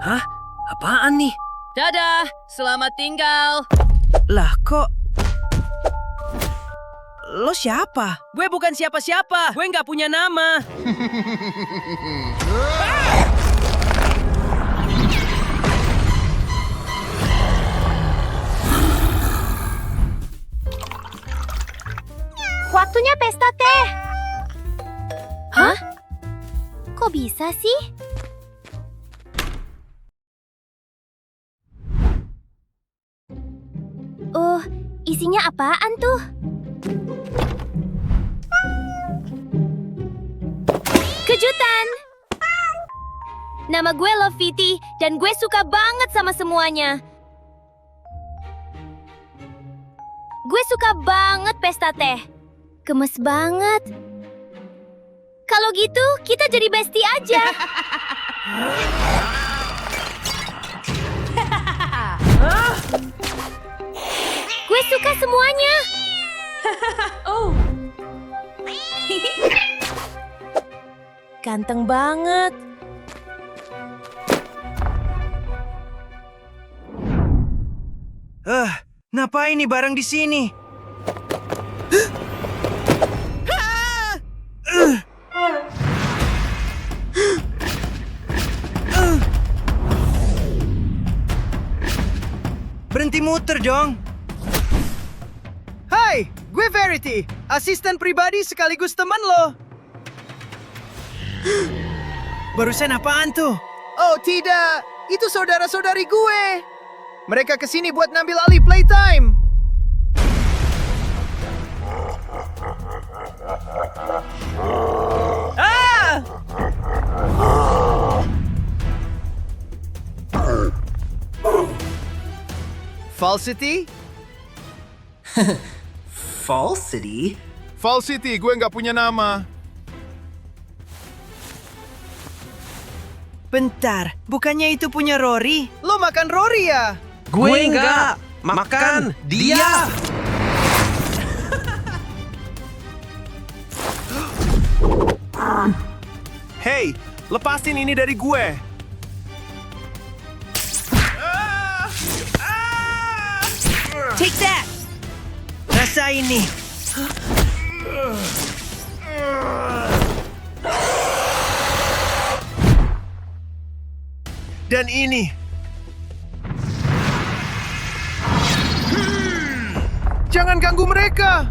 Hah? Apaan nih? Dadah, selamat tinggal. Lah kok... Lo siapa? Gue bukan siapa-siapa. Gue nggak punya nama. Waktunya pesta teh. Hah? Kok bisa sih? Isinya apaan tuh? Kejutan! Nama gue Loviti dan gue suka banget sama semuanya. Gue suka banget pesta teh. Gemes banget. Kalau gitu, kita jadi bestie aja. Gue suka semuanya. Ganteng banget. Ngapain nih bareng di sini? Berhenti muter dong. Hai, gue Verity, asisten pribadi sekaligus teman lo. Barusan apaan tuh? Oh tidak, itu saudara-saudari gue. Mereka kesini buat ngambil alih playtime. Falsity? Falsity? Falsity, gue nggak punya nama. Bentar, bukannya itu punya Rory? Lo makan Rory ya? Gue enggak. Makan dia. Hey, lepasin ini dari gue. Take that. Rasa ini. Dan ini. Jangan ganggu mereka.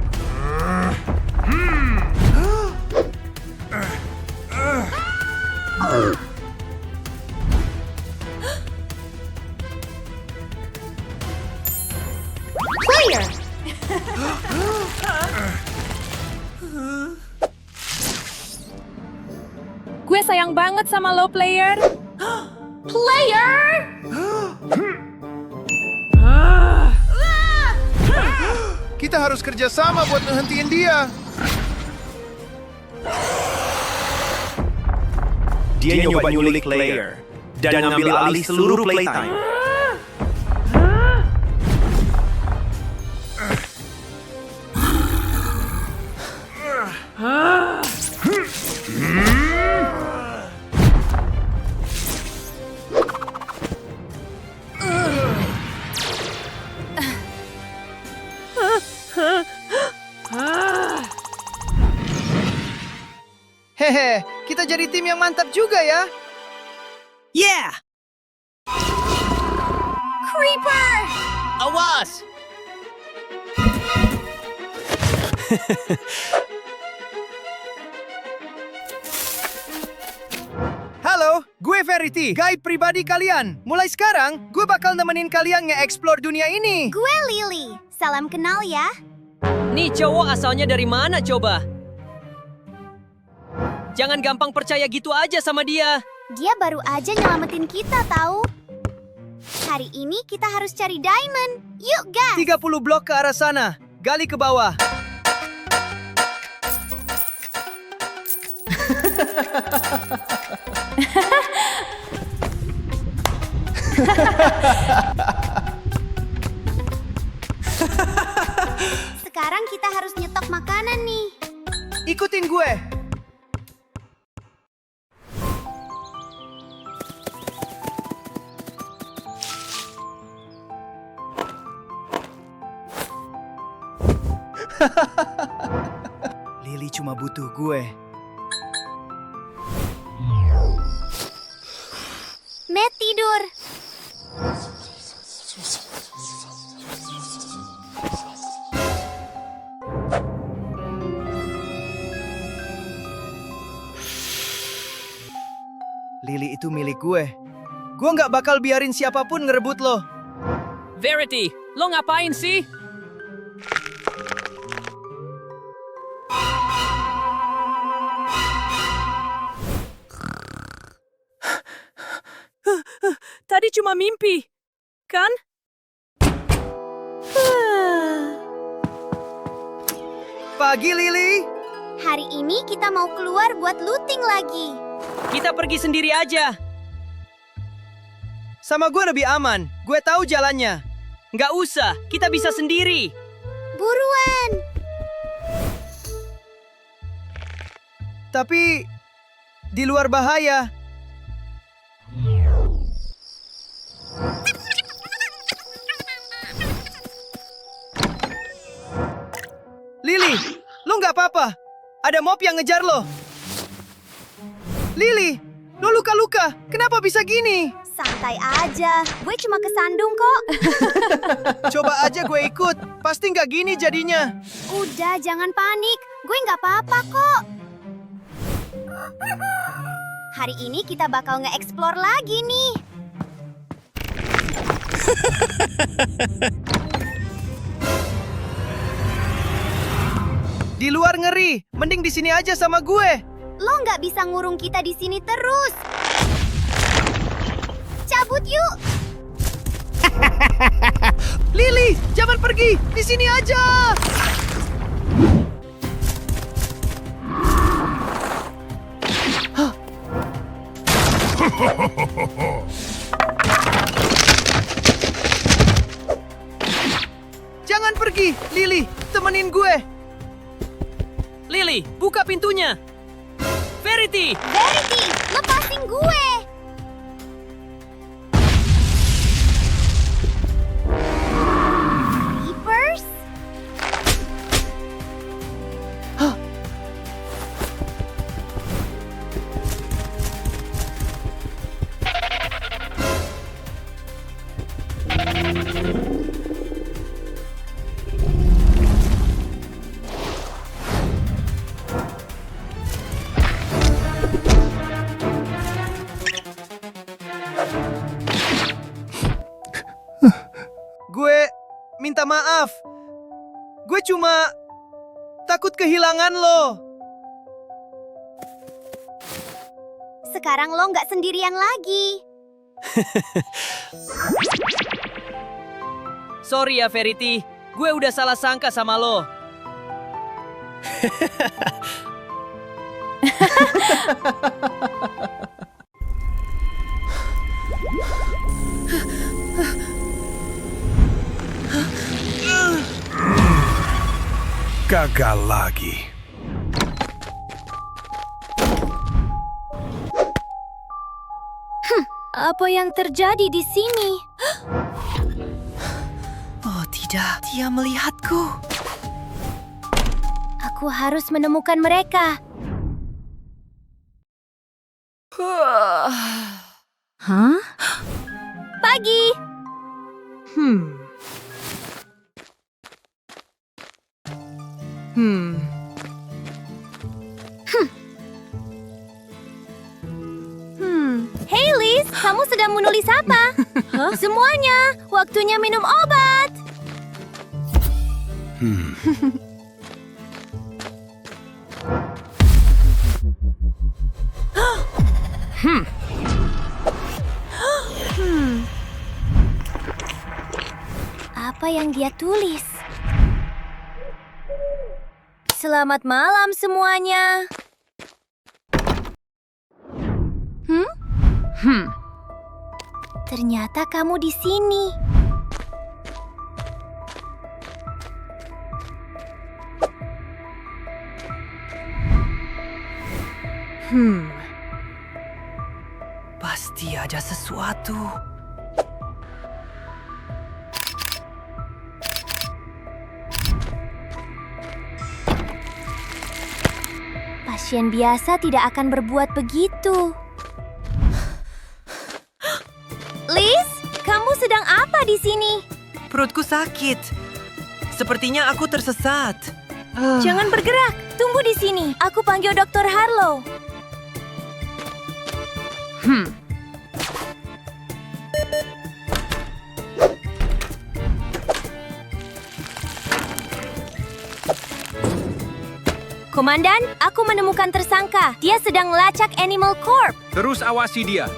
Player! Gue sayang banget sama lo, player. Player! Kita harus kerja sama buat ngehentiin dia. Dia nyoba nyulik player dan ngambil alih seluruh playtime. Hehe, kita jadi tim yang mantap juga ya. Yeah! Creeper! Awas! Halo, gue Verity, guide pribadi kalian. Mulai sekarang, gue bakal nemenin kalian nge-explore dunia ini. Gue Lily. Salam kenal ya. Nih cowok asalnya dari mana coba? Jangan gampang percaya gitu aja sama dia. Dia baru aja nyelamatin kita tahu. Hari ini kita harus cari diamond. Yuk, gas! 30 blok ke arah sana. Gali ke bawah. Sekarang kita harus nyetok makanan nih. Ikutin gue. Lily cuma butuh gue. Matt tidur. Lily itu milik gue. Gue nggak bakal biarin siapapun ngerebut lo. Verity, lo ngapain sih? Tadi cuma mimpi, kan? Pagi, Lily. Hari ini kita mau keluar buat looting lagi. Kita pergi sendiri aja. Sama gue lebih aman. Gue tahu jalannya. Nggak usah, kita bisa sendiri. Buruan. Tapi di luar bahaya. Lily, lo nggak apa-apa. Ada mob yang ngejar lo. Lily, lo luka-luka. Kenapa bisa gini? Santai aja. Gue cuma kesandung kok. Coba aja gue ikut. Pasti nggak gini jadinya. Udah, jangan panik. Gue nggak apa-apa kok. Hari ini kita bakal nge-explore lagi nih. Di luar ngeri. Mending di sini aja sama gue. Lo nggak bisa ngurung kita di sini terus. Cabut yuk. Lily, jangan pergi. Di sini aja. Jangan pergi, Lily. Temenin gue. Lily, buka pintunya. Verity, Verity, lepasin gue. Reapers? Gue minta maaf. Gue cuma takut kehilangan lo. Sekarang lo nggak sendirian lagi. sorry ya Verity. Gue udah salah sangka sama lo. Gagal lagi. Apa yang terjadi di sini? Oh tidak, dia melihatku. Aku harus menemukan mereka. Hah? Pagi. Hey Liz, kamu sedang menulis apa? Semuanya, waktunya minum obat. Apa yang dia tulis? Selamat malam semuanya. Ternyata kamu di sini. Pasti ada sesuatu. pasien biasa tidak akan berbuat begitu. Liz, kamu sedang apa di sini? Perutku sakit. Sepertinya aku tersesat. Jangan bergerak, tunggu di sini. Aku panggil Dr. Harlow. Komandan, aku menemukan tersangka. Dia sedang melacak Animal Corp. Terus awasi dia.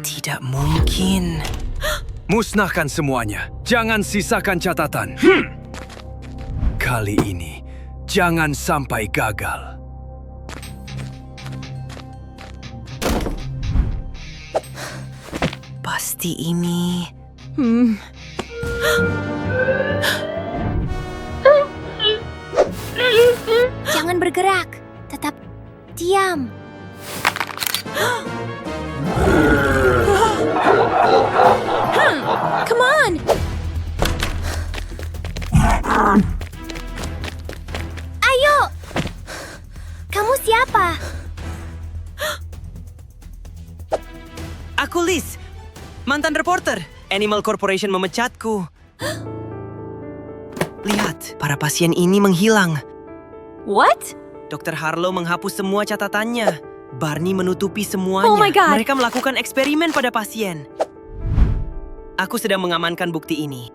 Tidak mungkin. Musnahkan semuanya. Jangan sisakan catatan. Kali ini, jangan sampai gagal. Pasti ini... Jangan bergerak, tetap diam. Come on! Ayo! Kamu siapa? Aku Liz, mantan reporter. Animal Corporation memecatku. Lihat, para pasien ini menghilang. What? Dr. Harlow menghapus semua catatannya. Barney menutupi semuanya. Oh my God. Mereka melakukan eksperimen pada pasien. Aku sedang mengamankan bukti ini.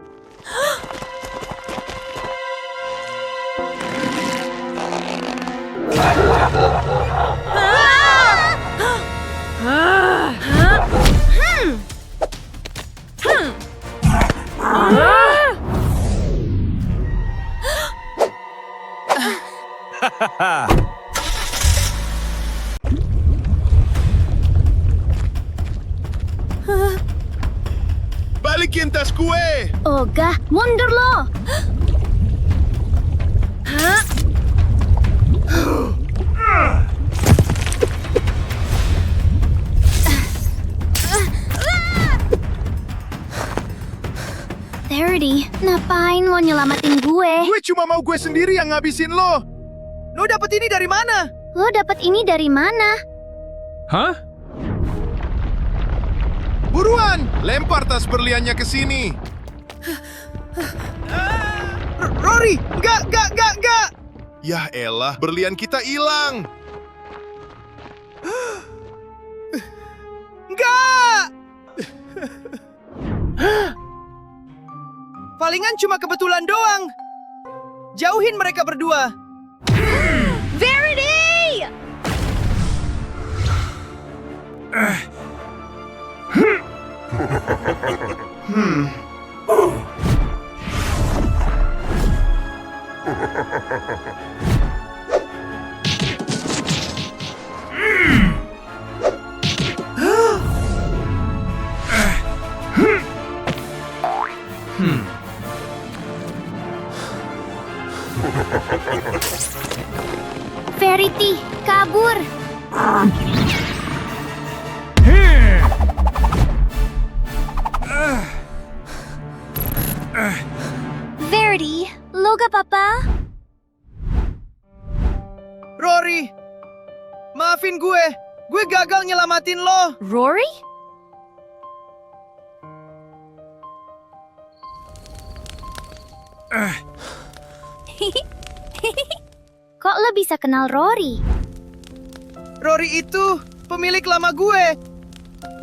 Balikin tas kue! Ogah, mundur lo! Verity, ngapain lo nyelamatin gue? Gue cuma mau gue sendiri yang ngabisin lo! Lo dapet ini dari mana? Lo dapet ini dari mana? Hah? Buruan! Lempar tas berliannya ke sini! Rory! Enggak! Yah elah, berlian kita hilang! Enggak! Palingan cuma kebetulan doang. Jauhin mereka berdua. Verity! Verity, kabur! Verity, lo gak apa-apa? Rory! Maafin gue. Gue gagal nyelamatin lo. Rory? Kok lo bisa kenal Rory? Rory itu pemilik lama gue.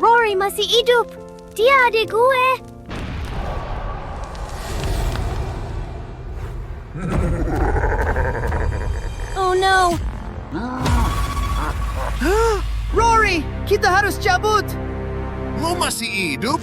Rory masih hidup. Dia adik gue. Oh no. Rory, kita harus cabut. Lo masih hidup?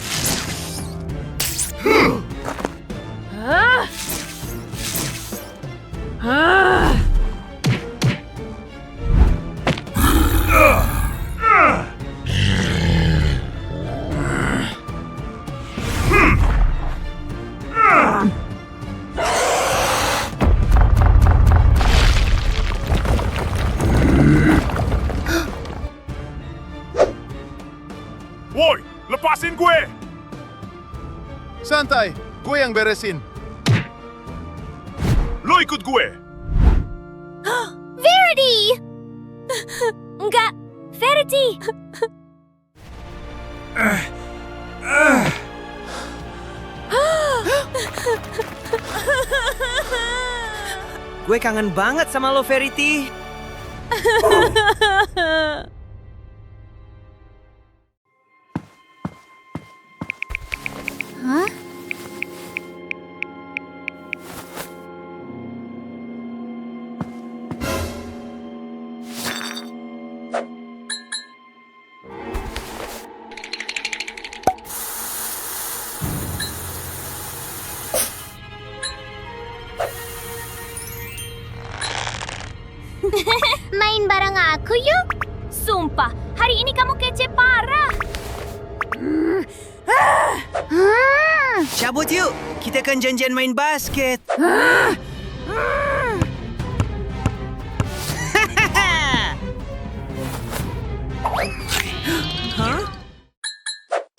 Santai, gue yang beresin. Lo ikut gue. Verity! Enggak, Verity! Gue kangen banget sama lo, Verity. Hah? Main bareng aku yuk. Sumpah, hari ini kamu kece parah. Cabut yuk, kita kan janjian main basket.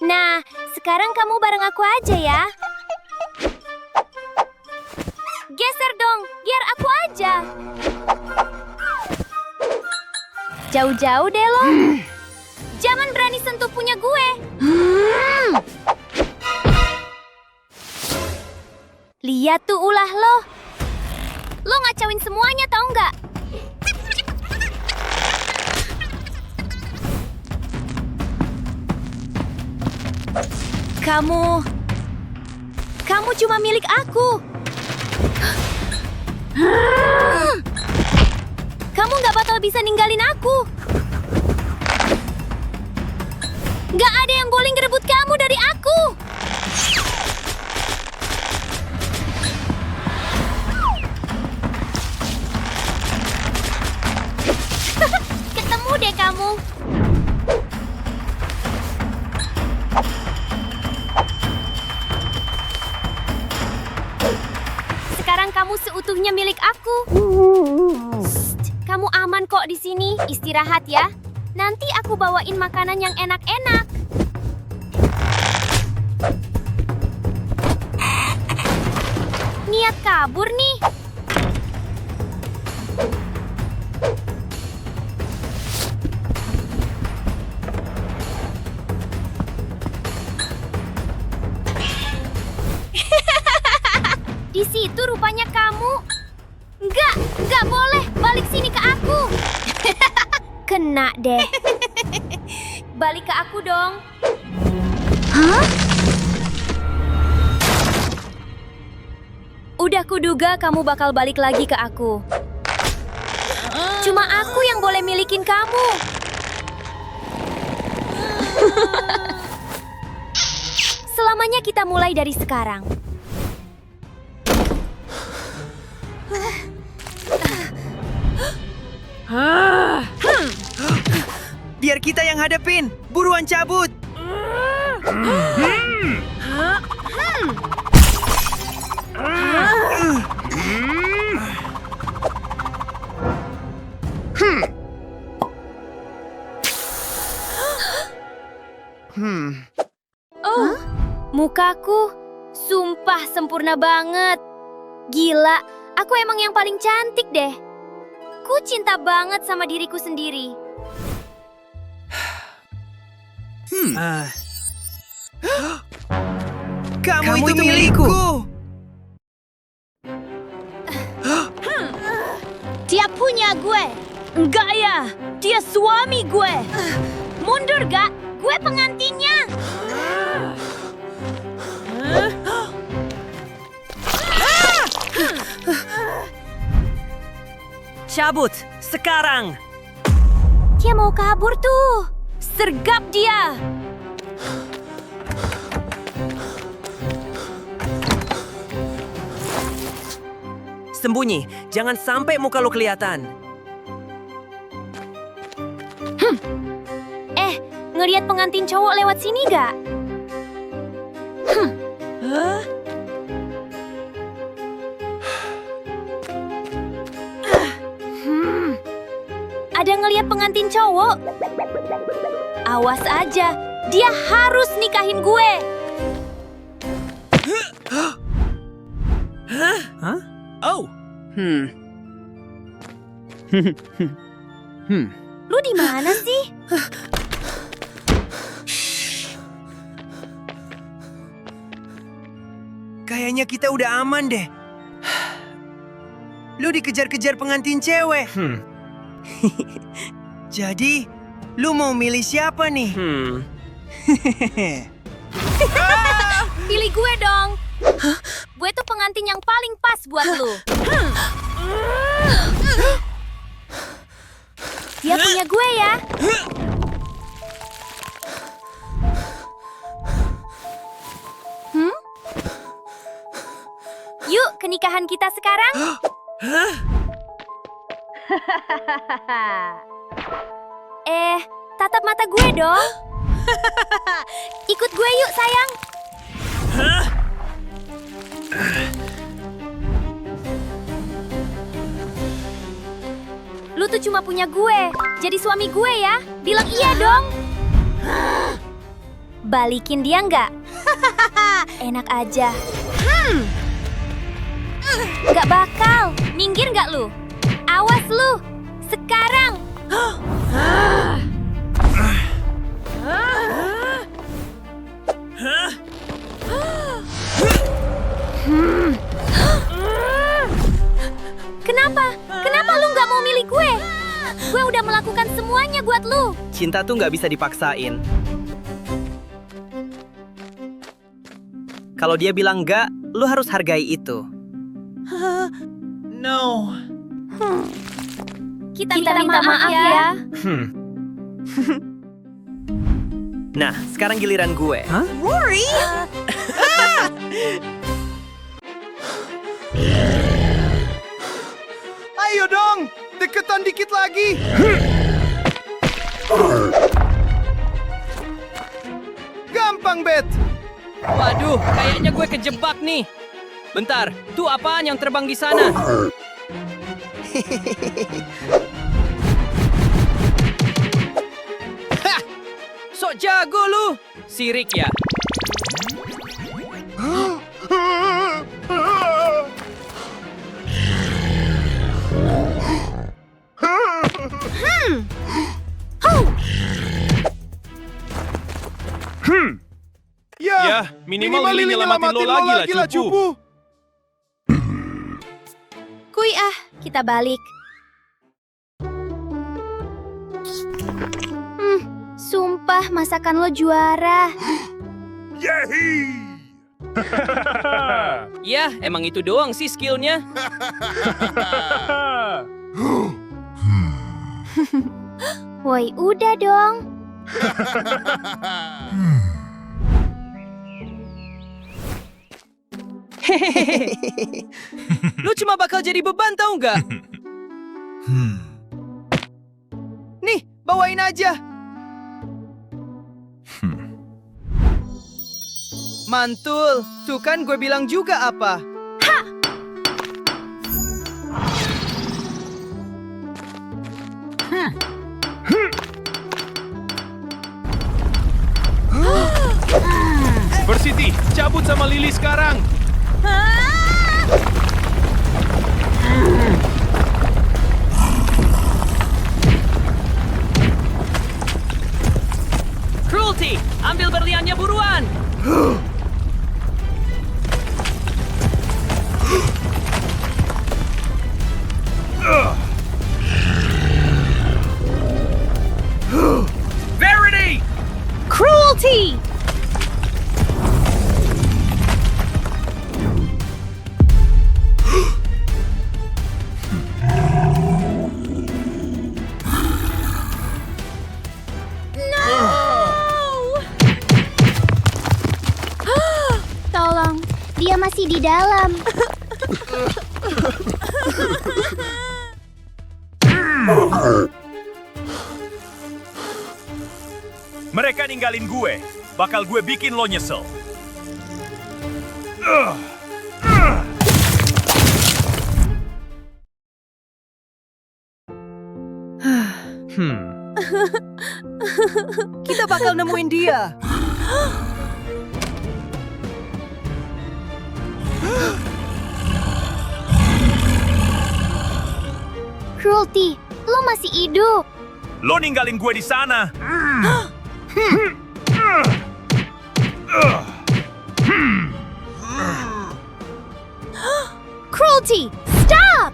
Nah, sekarang kamu bareng aku aja ya. Geser dong, biar aku aja. Jauh-jauh deh lo. Jangan berani sentuh punya gue. Lihat tuh ulah lo. Lo ngacauin semuanya tau nggak? Kamu cuma milik aku. Kamu nggak bakal bisa ninggalin aku. Nggak ada yang boleh ngerebut kamu dari aku. Ketemu deh kamu. Sekarang kamu seutuhnya milik aku. Kamu aman kok di sini. Istirahat ya. Nanti aku bawain makanan yang enak-enak. Niat kabur nih. Di situ rupanya kamu. Enggak boleh. Balik sini ke aku. Kena deh. Balik ke aku dong. Hah? Udah kuduga kamu bakal balik lagi ke aku. Cuma aku yang boleh milikin kamu. Selamanya kita mulai dari sekarang. Biar kita yang hadapin. Buruan cabut. Oh, mukaku sumpah sempurna banget. Gila, aku emang yang paling cantik deh. Ku cinta banget sama diriku sendiri. Kamu itu milikku. Dia punya gue. Enggak ya, dia suami gue. Mundur gak? Gue pengantinnya. Cabut sekarang. Dia mau kabur tuh. Sergap dia. Sembunyi, jangan sampai muka lo kelihatan. Ngelihat pengantin cowok lewat sini gak? Ada ngelihat pengantin cowok? Awas aja, dia harus nikahin gue. Lu di mana sih? Kayaknya kita udah aman deh. Lu dikejar-kejar pengantin cewek. Jadi, lu mau milih siapa nih? Pilih gue dong. Gue tuh pengantin yang paling pas buat lu. Dia punya gue ya. Yuk, ke nikahan kita sekarang. Tatap mata gue dong. Ikut gue yuk, sayang. Lu tuh cuma punya gue. Jadi suami gue ya. Bilang iya dong. Balikin dia nggak? Enak aja. Nggak bakal. Minggir nggak lu? Awas lu. Sekarang. Kenapa? Kenapa lu nggak mau milih gue? Gue udah melakukan semuanya buat lu. Cinta tuh nggak bisa dipaksain. Kalau dia bilang nggak, lu harus hargai itu. No. Kita minta maaf ya. Nah, sekarang giliran gue. Ayo dong, deketan dikit lagi. Gampang, Bet. Waduh, kayaknya gue kejebak nih. Bentar, tuh apaan yang terbang di sana? Hah! Sok jago lu! Sirik ya? Ya, minimal Lily nyelamatin lo lagi lah, cupu. Kuy kita balik. Sumpah masakan lo juara. Ya, emang itu doang sih skillnya. Woi, udah dong. Lu cuma bakal jadi beban tau nggak? Nih, bawain aja. Mantul, tuh kan gue bilang juga apa. Versity, cabut sama Lily sekarang. Cruelty, ambil berliannya buruan. Verity! Cruelty! Tolong, dia masih di dalam. Mereka ninggalin gue. Bakal gue bikin lo nyesel. Kita bakal nemuin dia. Cruelty, lo masih hidup. Lo ninggalin gue di sana. Cruelty, stop!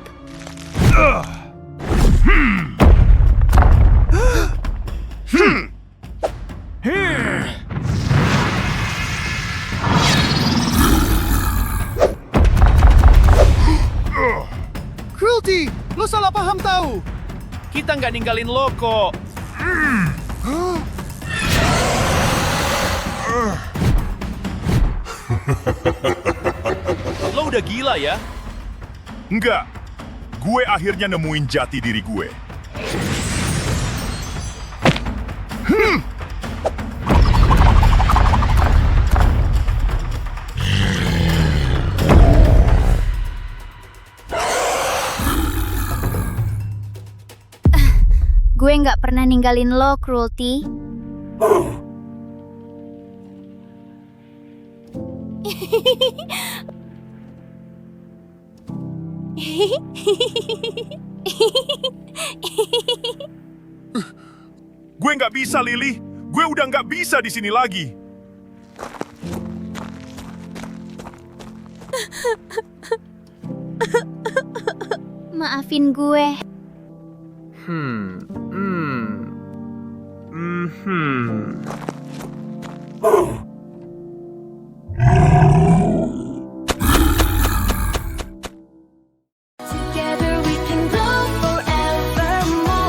Cruelty, lo salah paham tahu. Kita nggak ninggalin lo kok. Lo udah gila ya? Enggak. Gue akhirnya nemuin jati diri gue. Gue nggak pernah ninggalin lo, Cruelty. Gue nggak bisa, Lily. Gue udah nggak bisa di sini lagi. Maafin gue. Together we can go forevermore.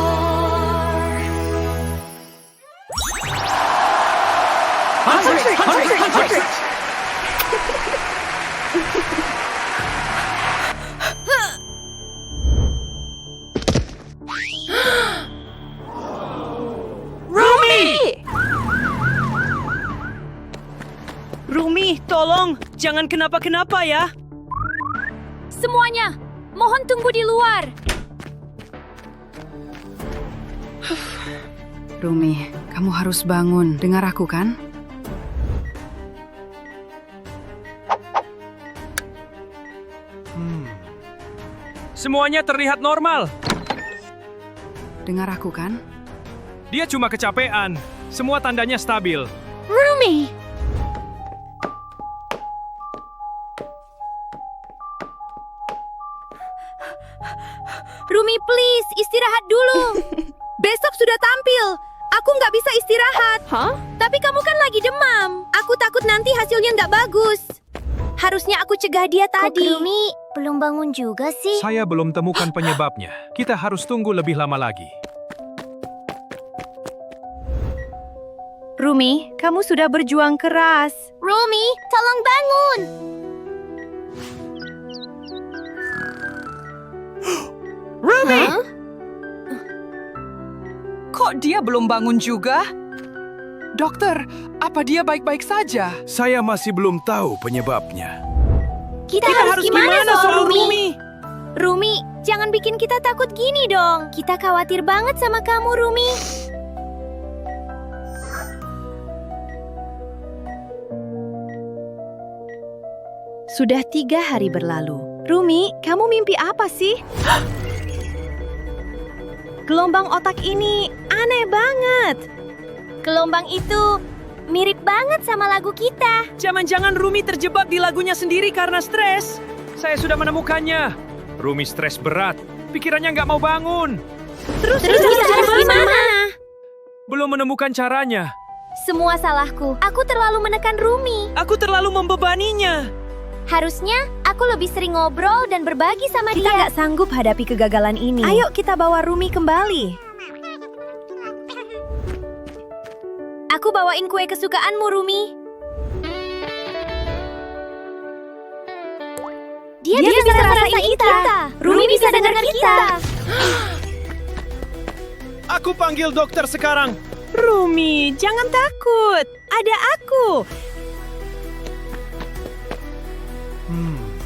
Rumi, tolong, jangan kenapa-kenapa ya. Semuanya, mohon tunggu di luar. Rumi, kamu harus bangun. Dengar aku kan? Semuanya terlihat normal. Dengar aku kan? Dia cuma kecapean. Semua tandanya stabil. Rumi! Rumi, please, istirahat dulu. Besok sudah tampil. Aku nggak bisa istirahat. Hah? Tapi kamu kan lagi demam. Aku takut nanti hasilnya nggak bagus. Harusnya aku cegah dia tadi. Kok Rumi belum bangun juga sih? Saya belum temukan penyebabnya. Kita harus tunggu lebih lama lagi. Rumi, kamu sudah berjuang keras. Rumi, tolong bangun! Rumi! Kok dia belum bangun juga? Dokter, apa dia baik-baik saja? Saya masih belum tahu penyebabnya. Kita harus gimana soal Rumi? Rumi, jangan bikin kita takut gini dong. Kita khawatir banget sama kamu, Rumi. Sudah 3 hari berlalu. Rumi, kamu mimpi apa sih? Gelombang otak ini aneh banget. Gelombang itu mirip banget sama lagu kita. Jangan-jangan Rumi terjebak di lagunya sendiri karena stres. Saya sudah menemukannya. Rumi stres berat. Pikirannya nggak mau bangun. Terus kita harus gimana? Belum menemukan caranya. Semua salahku. Aku terlalu menekan Rumi. Aku terlalu membebaninya. Harusnya aku lebih sering ngobrol dan berbagi sama Kita dia. nggak sanggup hadapi kegagalan ini. Ayo kita bawa Rumi kembali. Aku bawain kue kesukaanmu, Rumi. Dia bisa ngerasain kita. Rumi bisa dengar kita. Aku panggil dokter sekarang. Rumi, jangan takut. Ada aku.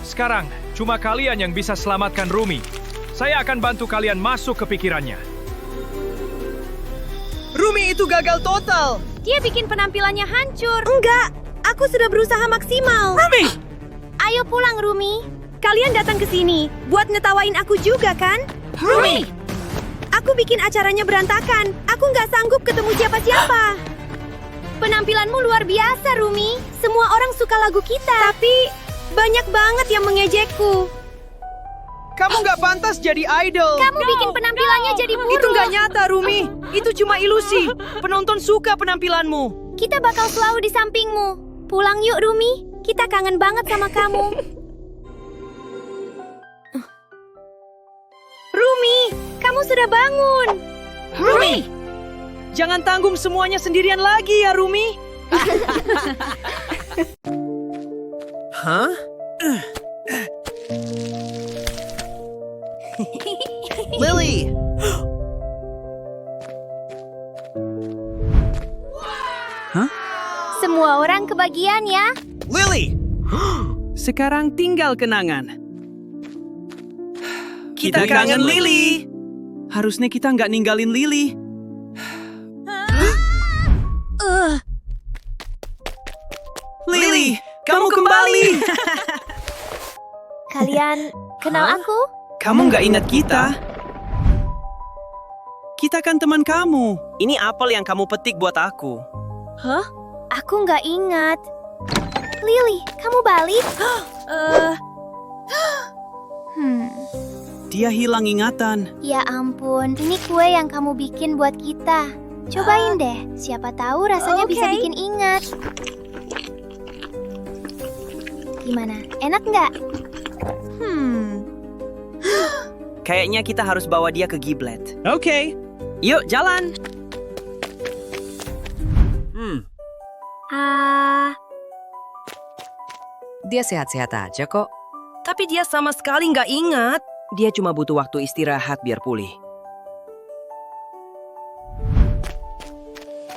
Sekarang, cuma kalian yang bisa selamatkan Rumi. Saya akan bantu kalian masuk ke pikirannya. Rumi itu gagal total. Dia bikin penampilannya hancur. Enggak, aku sudah berusaha maksimal. Rumi! Ayo pulang, Rumi. Kalian datang ke sini buat ngetawain aku juga kan? Rumi! Kamu bikin acaranya berantakan. Aku nggak sanggup ketemu siapa-siapa. Penampilanmu luar biasa, Rumi. Semua orang suka lagu kita. Tapi banyak banget yang mengejekku. Kamu nggak pantas jadi idol. Kamu bikin penampilannya jadi buruk. Itu nggak nyata, Rumi. Itu cuma ilusi. Penonton suka penampilanmu. Kita bakal selalu di sampingmu. Pulang yuk, Rumi. Kita kangen banget sama kamu. Rumi, kamu sudah bangun. Rumi! Jangan tanggung semuanya sendirian lagi ya, Rumi. Hah? Lily! Semua orang kebagian ya. Lily! Sekarang tinggal kenangan. Kita kangen Lily. Harusnya kita nggak ninggalin Lily. Lily, kamu kembali. Kalian kenal aku? Kamu nggak ingat kita? Kita kan teman kamu. Ini apel yang kamu petik buat aku. Hah? Aku nggak ingat. Lily, kamu balik? Dia hilang ingatan. Ya ampun, ini kue yang kamu bikin buat kita. Cobain deh, siapa tahu rasanya bisa bikin ingat. Gimana? Enak nggak? Kayaknya kita harus bawa dia ke Giblet. Oke. Yuk, jalan. Dia sehat-sehat aja kok. Tapi dia sama sekali nggak ingat. Dia cuma butuh waktu istirahat biar pulih.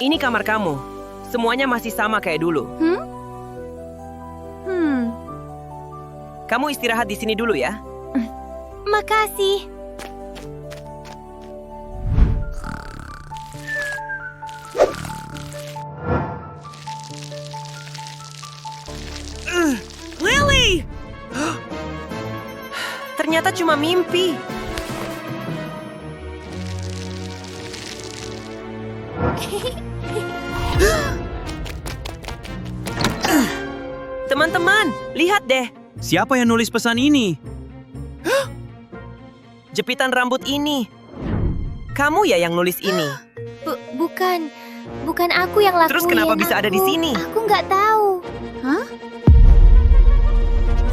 Ini kamar kamu. Semuanya masih sama kayak dulu. Kamu istirahat di sini dulu ya. Makasih. Lily! Ternyata cuma mimpi. Teman-teman, lihat deh. Siapa yang nulis pesan ini? Jepitan rambut ini. Kamu ya yang nulis ini? Bukan aku yang lakuin. Terus kenapa bisa ada di sini? Aku nggak tahu. Hah?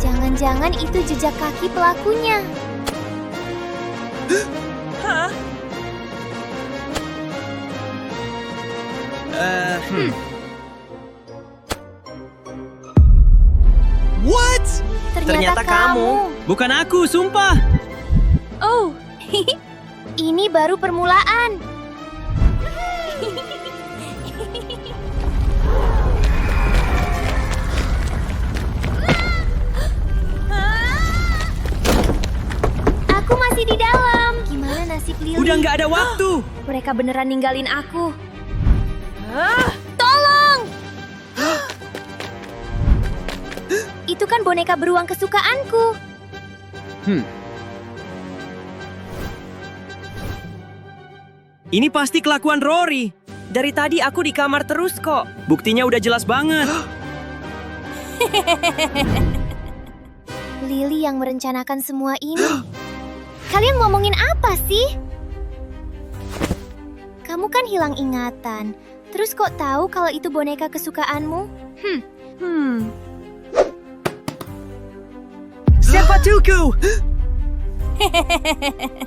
Jangan-jangan itu jejak kaki pelakunya. Hah? What? Ternyata kamu. Bukan aku, sumpah. Oh, ini baru permulaan. Aku masih di dalam. Gimana nasib Lily? Udah nggak ada waktu. Mereka beneran ninggalin aku. Tolong! Itu kan boneka beruang kesukaanku. Ini pasti kelakuan Rory. Dari tadi aku di kamar terus kok. Buktinya udah jelas banget. Lily yang merencanakan semua ini. Kalian ngomongin apa sih? Kamu kan hilang ingatan. Terus kok tahu kalau itu boneka kesukaanmu? Sepatuku!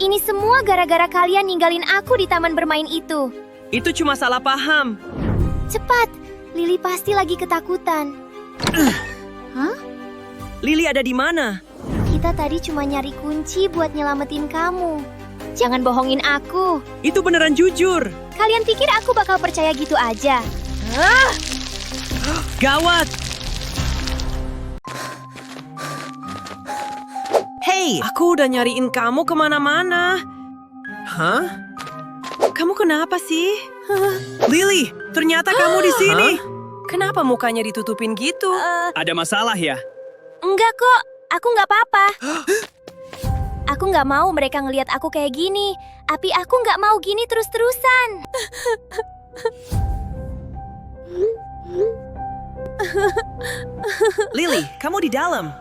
Ini semua gara-gara kalian ninggalin aku di taman bermain itu. Itu cuma salah paham. Cepat, Lily pasti lagi ketakutan. Hah? Lily ada di mana? Kita tadi cuma nyari kunci buat nyelamatin kamu. Jangan bohongin aku. Itu beneran jujur. Kalian pikir aku bakal percaya gitu aja? Gawat! Hey, aku udah nyariin kamu kemana-mana. Hah? Kamu kenapa sih? Lily, ternyata kamu di sini. Kenapa mukanya ditutupin gitu? Ada masalah ya? Enggak kok, aku nggak apa-apa. Aku nggak mau mereka ngelihat aku kayak gini. Tapi aku nggak mau gini terus-terusan. Lily, kamu di dalam.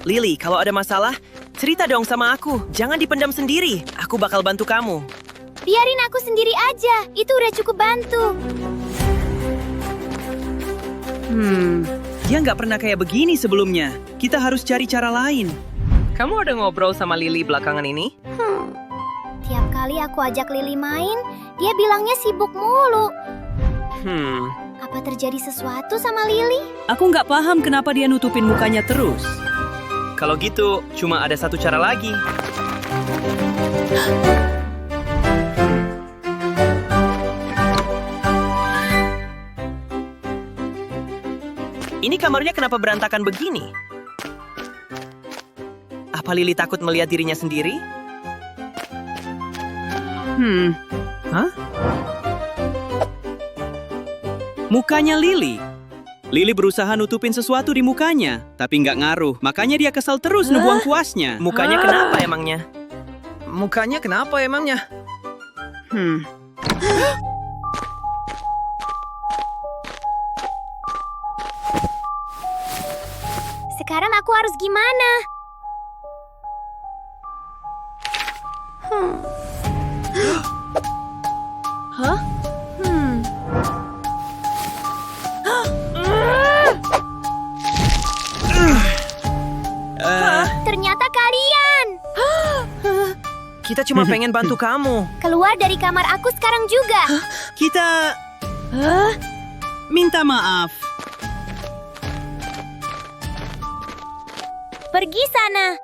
Lily, kalau ada masalah, cerita dong sama aku. Jangan dipendam sendiri. Aku bakal bantu kamu. Biarin aku sendiri aja. Itu udah cukup bantu. Dia nggak pernah kayak begini sebelumnya. Kita harus cari cara lain. Kamu ada ngobrol sama Lily belakangan ini? Tiap kali aku ajak Lily main, dia bilangnya sibuk mulu. Apa terjadi sesuatu sama Lily? Aku nggak paham kenapa dia nutupin mukanya terus. Kalau gitu, cuma ada satu cara lagi. Ini kamarnya kenapa berantakan begini? Apa Lily takut melihat dirinya sendiri? Hah? Mukanya Lily. Lily berusaha nutupin sesuatu di mukanya, tapi nggak ngaruh. Makanya dia kesal terus ngebuang kuasnya. Mukanya kenapa emangnya? Mukanya kenapa emangnya? Sekarang aku harus gimana? Ternyata kalian. Kita cuma pengen bantu kamu. Keluar dari kamar aku sekarang juga. Kita... minta maaf. Pergi sana.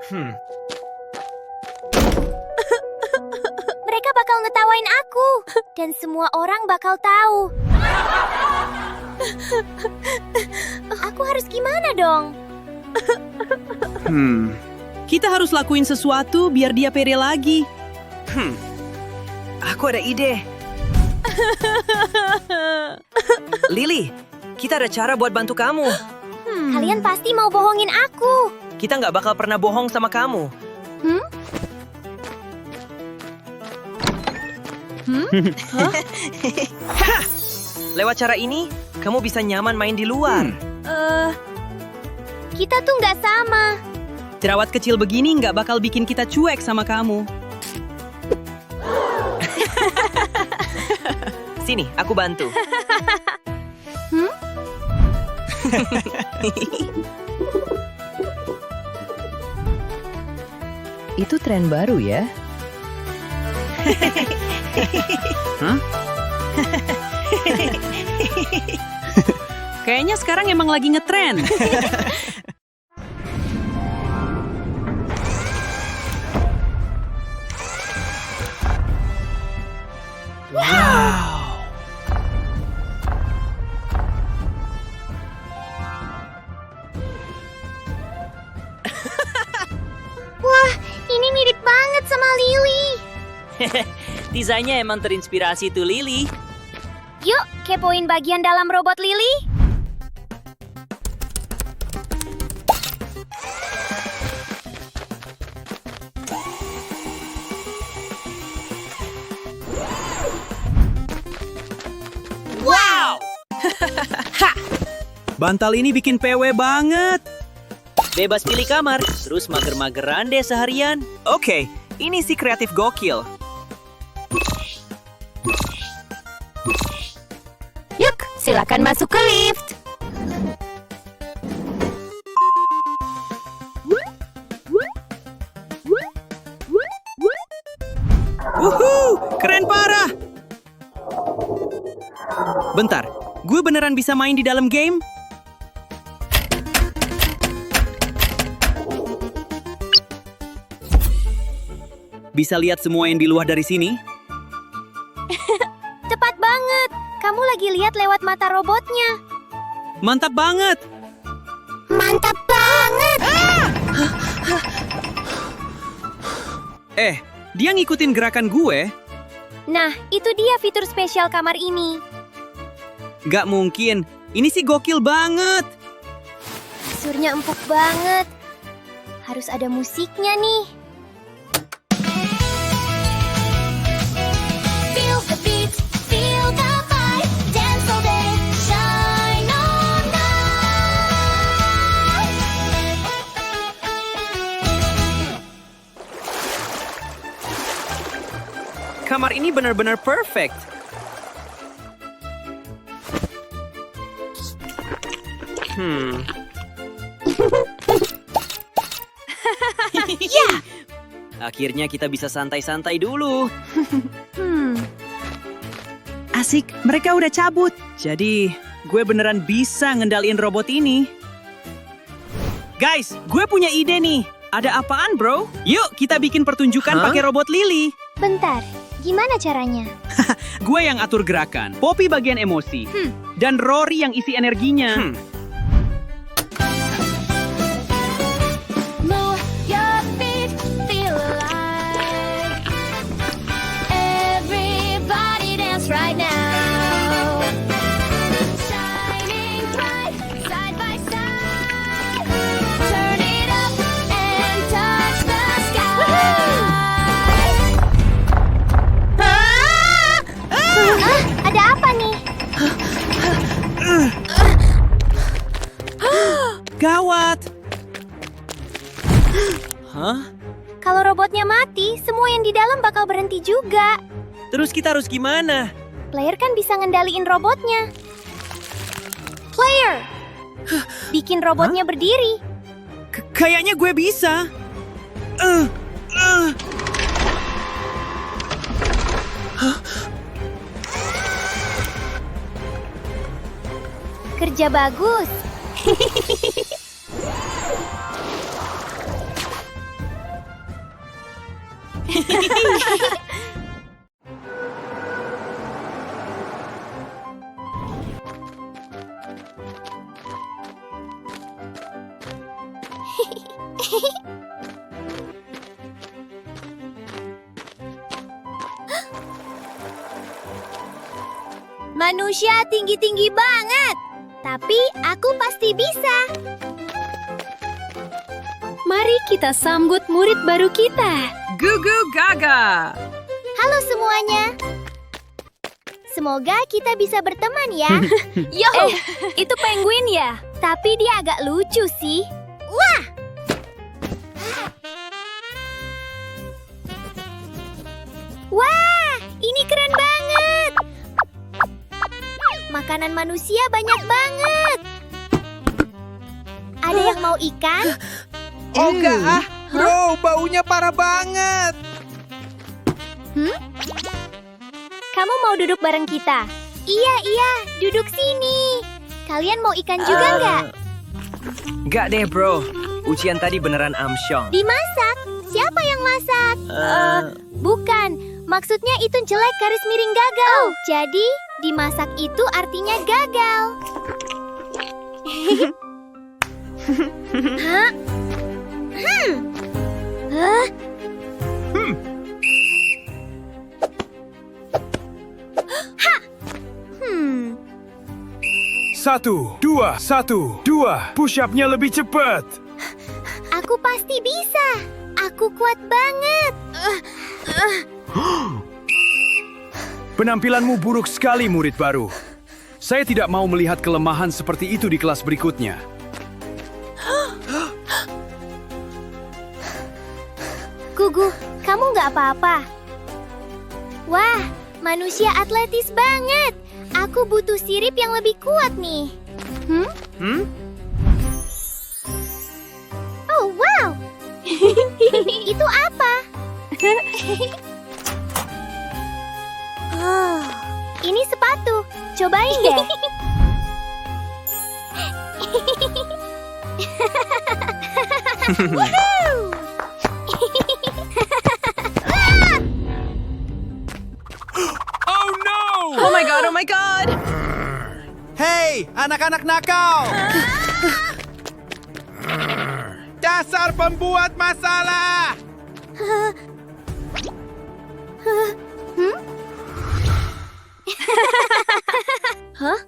Mereka bakal ngetawain aku. Dan semua orang bakal tahu. Aku harus gimana dong? Kita harus lakuin sesuatu biar dia pede lagi. Aku ada ide. Lily, kita ada cara buat bantu kamu. Kalian pasti mau bohongin aku. Kita nggak bakal pernah bohong sama kamu. Hah! Lewat cara ini, kamu bisa nyaman main di luar. Kita tuh nggak sama. Jerawat kecil begini nggak bakal bikin kita cuek sama kamu. Sini, aku bantu. Itu tren baru ya? Hah? Kayaknya sekarang emang lagi ngetren. Wah, ini mirip banget sama Lily. Desainnya emang terinspirasi tuh Lily. Yuk, kepoin bagian dalam robot Lily. Wow! Bantal ini bikin PW banget. Bebas pilih kamar, terus mager-mageran deh seharian. Oke, ini sih kreatif gokil. Yuk, silakan masuk ke lift. Wuhuu, keren parah. Bentar, gue beneran bisa main di dalam game? Bisa lihat semua yang di luar dari sini? Tepat banget. Kamu lagi lihat lewat mata robotnya. Mantap banget! Mantap banget! Dia ngikutin gerakan gue? Nah, itu dia fitur spesial kamar ini. Gak mungkin, ini sih gokil banget! Kasurnya empuk banget. Harus ada musiknya nih. Feel the beat, feel the vibe, dance all day, shine all night. Kamar ini benar-benar perfect. Akhirnya kita bisa santai-santai dulu. Asik, mereka udah cabut. Jadi, gue beneran bisa ngendaliin robot ini. Guys, gue punya ide nih. Ada apaan, bro? Yuk, kita bikin pertunjukan pakai robot Lily. Bentar, gimana caranya? Gue yang atur gerakan, Poppy bagian emosi, dan Rory yang isi energinya. Move your feet, feel alive. Everybody dance right now. Shining bright, side by side. Turn it up and touch the sky. Ada apa nih? Gawat! Hah? Kalau robotnya mati, semua yang di dalam bakal berhenti juga. Terus kita harus gimana? Player kan bisa ngendaliin robotnya. Player! Bikin robotnya berdiri. Kayaknya gue bisa. Kerja bagus. Manusia tinggi-tinggi banget. Tapi aku pasti bisa. Mari kita sambut murid baru kita. Gugu Gaga! Halo semuanya. Semoga kita bisa berteman ya. Yo, itu penguin ya? Tapi dia agak lucu sih. Wah! Wah, ini keren banget. Makanan manusia banyak banget. Ada yang mau ikan? Oh enggak ah, bro, baunya parah banget. Kamu mau duduk bareng kita? Iya, duduk sini. Kalian mau ikan juga nggak? Nggak deh, bro. Ujian tadi beneran amsyong. Dimasak? Siapa yang masak? Bukan. Maksudnya itu jelek garis miring gagal. Jadi, dimasak itu artinya gagal. Hah? Hah? 1, 2, 1, 2. Push up-nya lebih cepat. Aku pasti bisa. Aku kuat banget. Penampilanmu buruk sekali, murid baru. Saya tidak mau melihat kelemahan seperti itu di kelas berikutnya. Gugu, kamu nggak apa-apa? Wah, manusia atletis banget. Aku butuh sirip yang lebih kuat nih. Oh, wow. Itu apa? Oh, ini sepatu. Cobain deh. Woohoo! Oh no! Oh my god, oh my god! Hei, anak-anak nakal! Dasar pembuat masalah! Hah?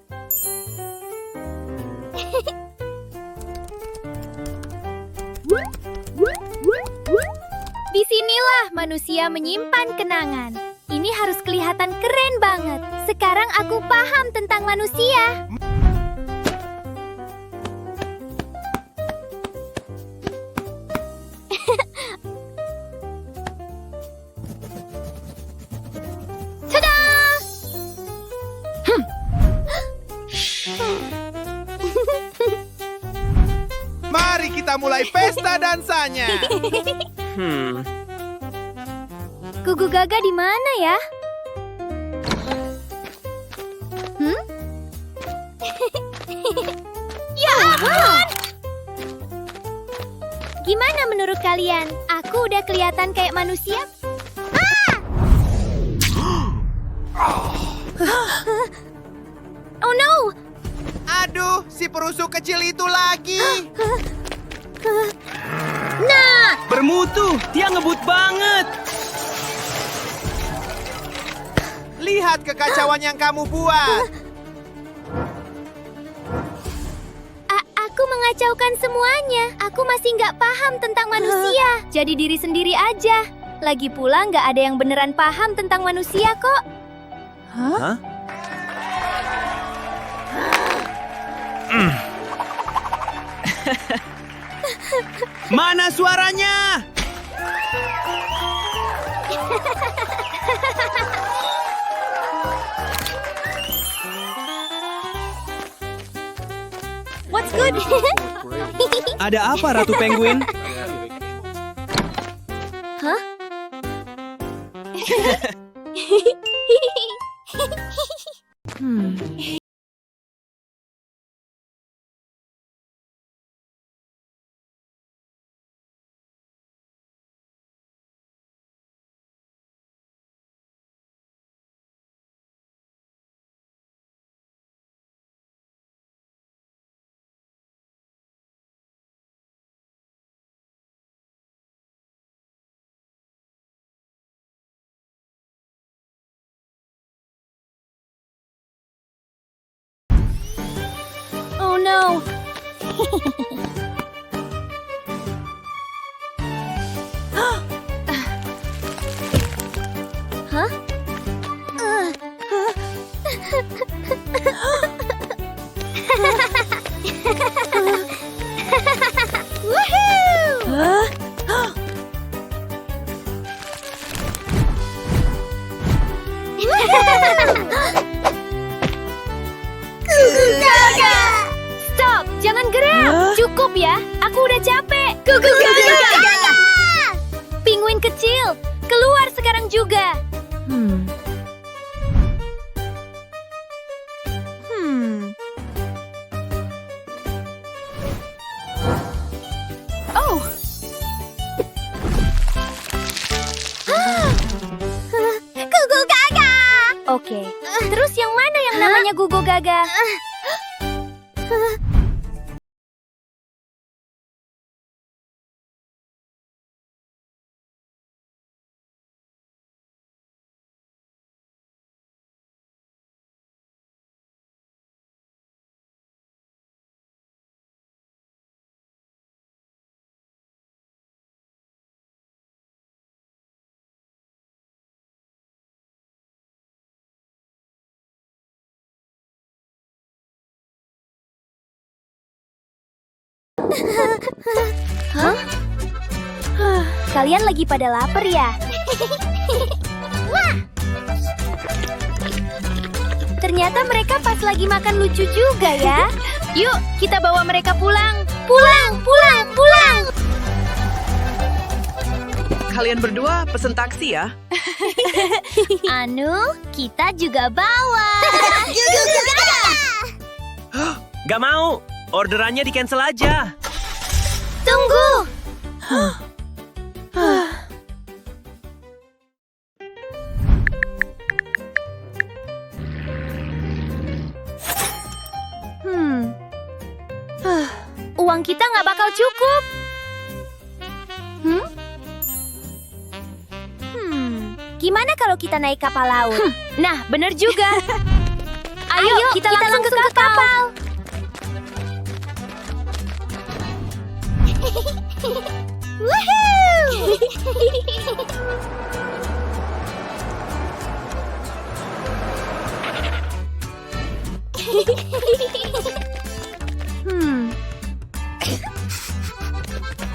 Disinilah manusia menyimpan kenangan. Ini harus kelihatan keren banget. Sekarang aku paham tentang manusia. Tada! Mari kita mulai pesta dansanya. Gugu Gaga di mana ya? Ya ampun! Gimana menurut kalian? Aku udah kelihatan kayak manusia? Oh no! Aduh, si perusuk kecil itu lagi. Nah! Bermutu, dia ngebut banget. Lihat kekacauan yang kamu buat. Aku mengacaukan semuanya. Aku masih nggak paham tentang manusia. Jadi diri sendiri aja. Lagi pula nggak ada yang beneran paham tentang manusia kok. Hah? Mana suaranya? What's good? Ada apa, Ratu Penguin? Hah? Oh no! Hah? Stop! Jangan gerak! Cukup ya! Aku udah capek! Gugu Gaga! Penguin kecil! Keluar sekarang juga! Oh! Gugu Gaga! Oke, terus yang mana yang namanya Gugu Gaga? Hah? Kalian lagi pada lapar ya? Wah! Ternyata mereka pas lagi makan lucu juga ya. Yuk, kita bawa mereka pulang. Pulang, pulang, pulang. Kalian berdua pesen taksi ya? Anu, kita juga bawa. Gak mau. Orderannya di-cancel aja. Tunggu. Uang kita nggak bakal cukup. Gimana kalau kita naik kapal laut? Nah, bener juga. Ayo, kita langsung ke kapal. Woohoo!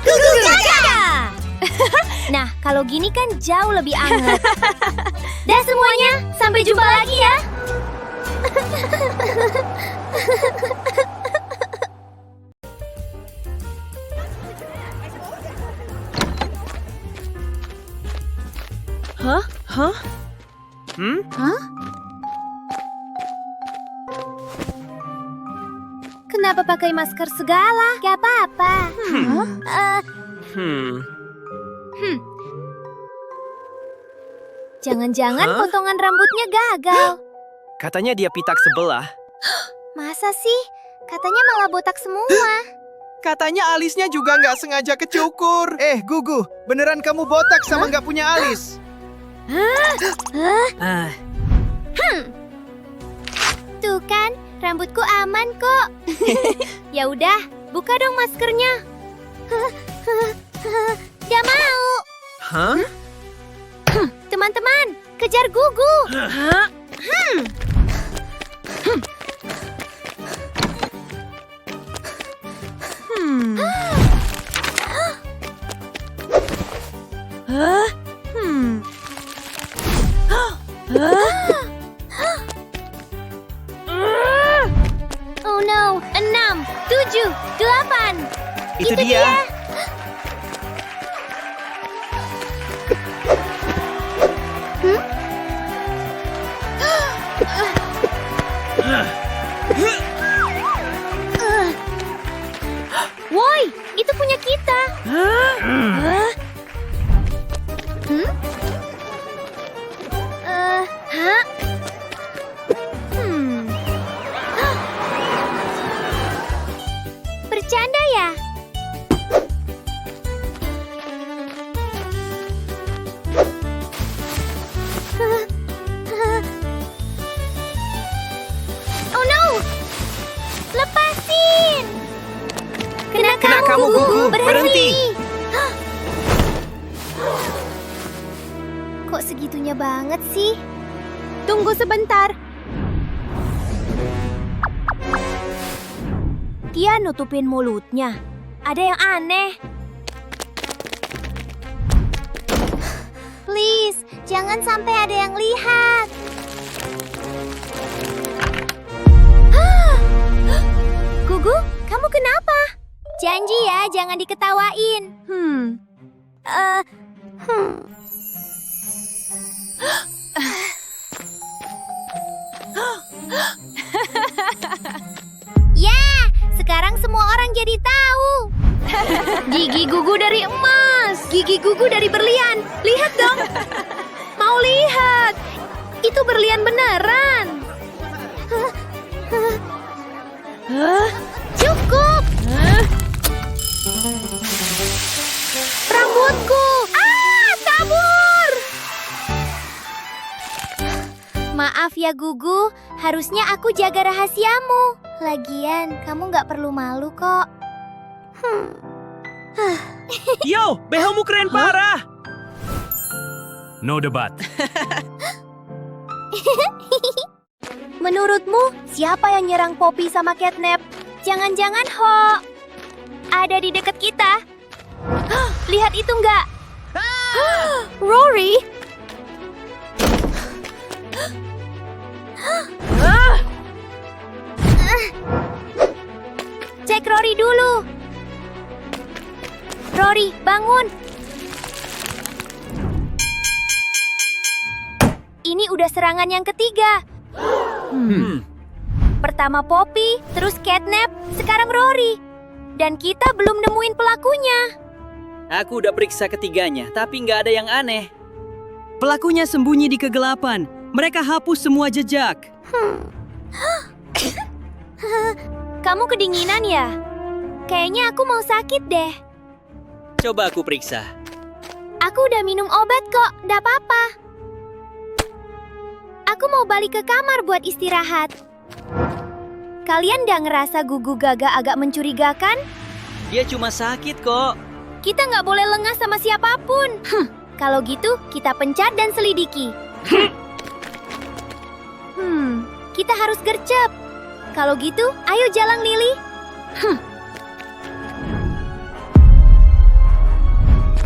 Gugu Gaga! Nah, kalau gini kan jauh lebih hangat. Dah semuanya, sampai jumpa lagi ya. Hah? Hah? Kenapa pakai masker segala? Gak apa-apa. Jangan-jangan Hah? potongan rambutnya gagal. Katanya dia pitak sebelah. Masa sih? Katanya malah botak semua. Katanya alisnya juga nggak sengaja kecukur. Gugu, beneran kamu botak sama nggak punya alis? Tuh kan, rambutku aman kok. Ya udah, buka dong maskernya. Gak mau. Hah? Teman-teman, kejar Gugu. Oh no, 6, 7, 8. Itu dia. Woi, itu punya kita. Bercanda ya? Oh no! Lepasin! Kena kamu, Gugu! Berhenti! Kok segitunya banget sih? Tunggu sebentar. Dia nutupin mulutnya. Ada yang aneh. Please, jangan sampai ada yang lihat. Gugu, kamu kenapa? Janji ya, jangan diketawain. Ya, sekarang semua orang jadi tahu. Gigi Gugu dari emas. Gigi Gugu dari berlian. Lihat dong. Mau lihat? Itu berlian beneran. Cukup. Rambutku. Kabur. Maaf ya Gugu, harusnya aku jaga rahasiamu. Lagian, kamu nggak perlu malu kok. Yo, behomu keren parah. No debat. Menurutmu, siapa yang nyerang Poppy sama Catnap? Jangan-jangan Ho ada di dekat kita. Lihat itu nggak? Rory? Cek Rory dulu. Rory, bangun. Ini udah serangan yang ketiga. Pertama Poppy, terus Catnap, sekarang Rory. Dan kita belum nemuin pelakunya. Aku udah periksa ketiganya, tapi nggak ada yang aneh. Pelakunya sembunyi di kegelapan. Mereka hapus semua jejak. Kamu kedinginan ya? Kayaknya aku mau sakit deh. Coba aku periksa. Aku udah minum obat kok, nggak apa-apa. Aku mau balik ke kamar buat istirahat. Kalian nggak ngerasa Gugu Gaga agak mencurigakan? Dia cuma sakit kok. Kita nggak boleh lengah sama siapapun. Kalau gitu, kita pencet dan selidiki. Kita harus gercep. Kalau gitu, ayo jalan Lily.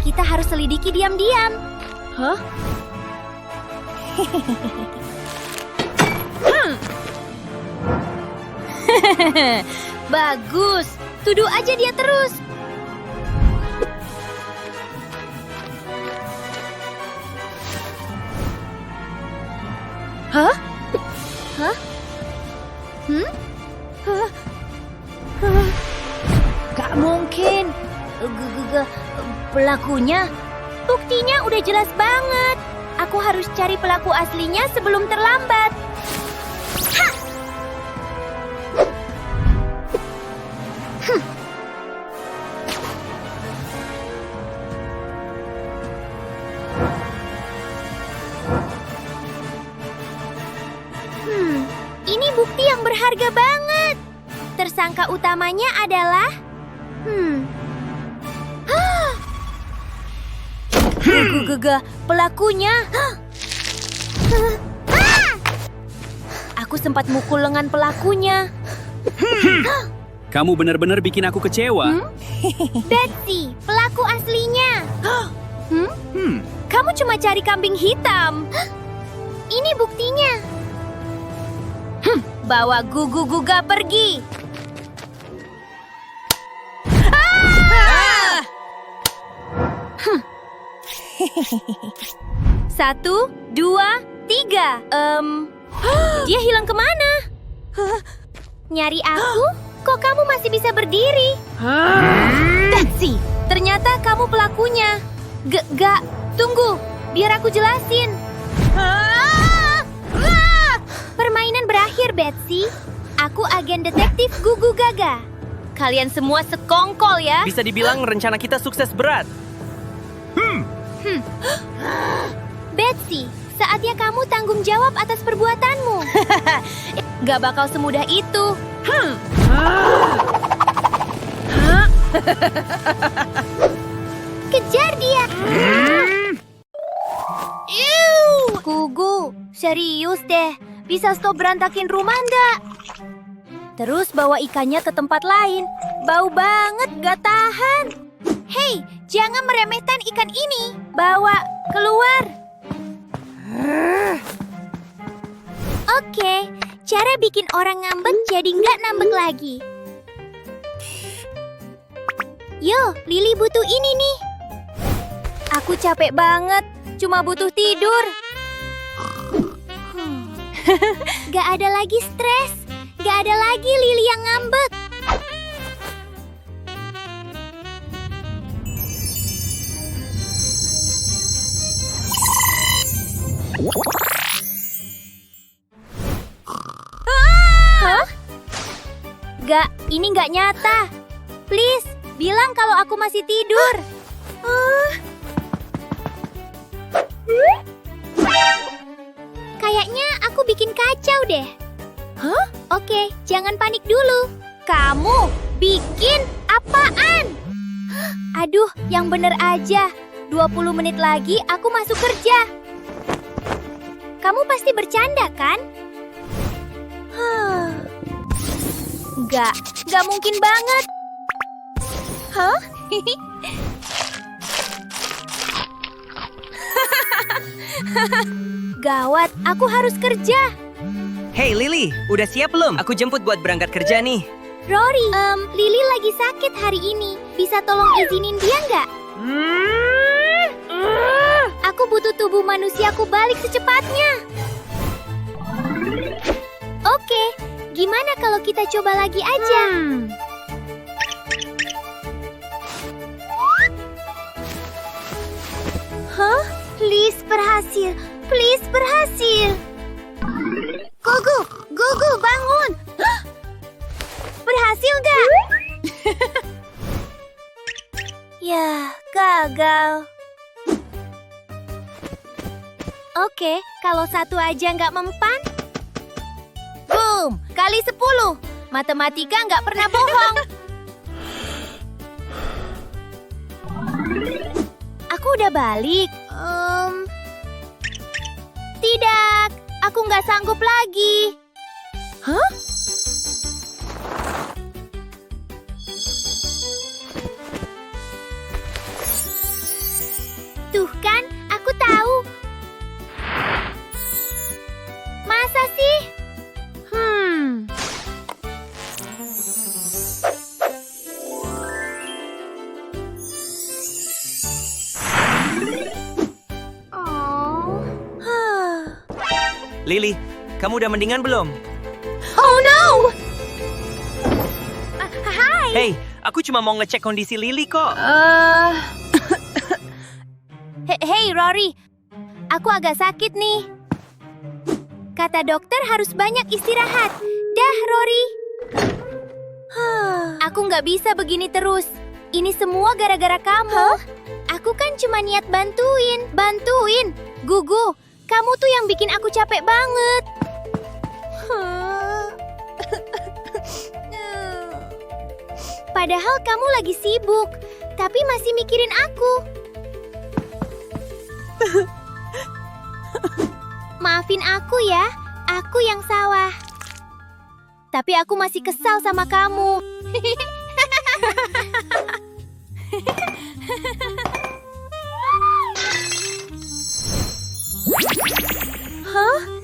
Kita harus selidiki diam-diam. Hah? Bagus. Tuduh aja dia terus. Hah? Hah? Gak mungkin. Pelakunya? Buktinya udah jelas banget. Aku harus cari pelaku aslinya sebelum terlambat. Hah! Ini bukti yang berharga banget. Tersangka utamanya adalah... Pelakunya. Aku sempat mukul lengan pelakunya. Kamu benar-benar bikin aku kecewa. Betsy, pelaku aslinya. Kamu cuma cari kambing hitam. Ini buktinya. Bawa Gugu-Guga pergi. 1, 2, 3. Dia hilang kemana? Nyari aku? Kok kamu masih bisa berdiri? Betsy, ternyata kamu pelakunya. Gak, tunggu. Biar aku jelasin. Permainan berakhir, Betsy. Aku agen detektif Gugu Gaga. Kalian semua sekongkol ya. Bisa dibilang rencana kita sukses berat. Betsy, saatnya kamu tanggung jawab atas perbuatanmu. Gak bakal semudah itu. Kejar dia. Gugu, serius deh. Bisa stop berantakin rumah nggak? Terus bawa ikannya ke tempat lain. Bau banget, gak tahan. Hei, jangan meremehkan ikan ini. Bawa keluar. Oke, cara bikin orang ngambek jadi nggak ngambek lagi. Yo, Lily butuh ini nih. Aku capek banget, cuma butuh tidur. Gak ada lagi stres, gak ada lagi Lily yang ngambek. Hah? Gak, ini gak nyata. Please, bilang kalau aku masih tidur. Kayaknya aku bikin kacau deh. Hah? Oke, jangan panik dulu. Kamu bikin apaan? Aduh, yang bener aja. 20 menit lagi aku masuk kerja. Kamu pasti bercanda, kan? Gak mungkin banget. Hah? Gawat, aku harus kerja. Hey Lily, udah siap belum? Aku jemput buat berangkat kerja nih. Rory, Lily lagi sakit hari ini. Bisa tolong izinin dia nggak? Aku butuh tubuh manusiaku balik secepatnya. Oke, gimana kalau kita coba lagi aja? Hah? Please berhasil. Please berhasil. Gugu, bangun. Berhasil gak? Ya, gagal. Oke, kalau satu aja nggak mempan. Boom, kali 10. Matematika nggak pernah bohong. Aku udah balik. Tidak, aku nggak sanggup lagi. Hah? Tuh kan, aku tahu. Masa sih? Lily, kamu udah mendingan belum? Oh no! Hai! Hey, aku cuma mau ngecek kondisi Lily kok. Hey Rory, aku agak sakit nih. Kata dokter harus banyak istirahat. Dah Rory. Aku nggak bisa begini terus. Ini semua gara-gara kamu. Aku kan cuma niat bantuin. Gugu, kamu tuh yang bikin aku capek banget. Padahal kamu lagi sibuk, tapi masih mikirin aku. Maafin aku ya, aku yang salah. Tapi aku masih kesal sama kamu. Hah?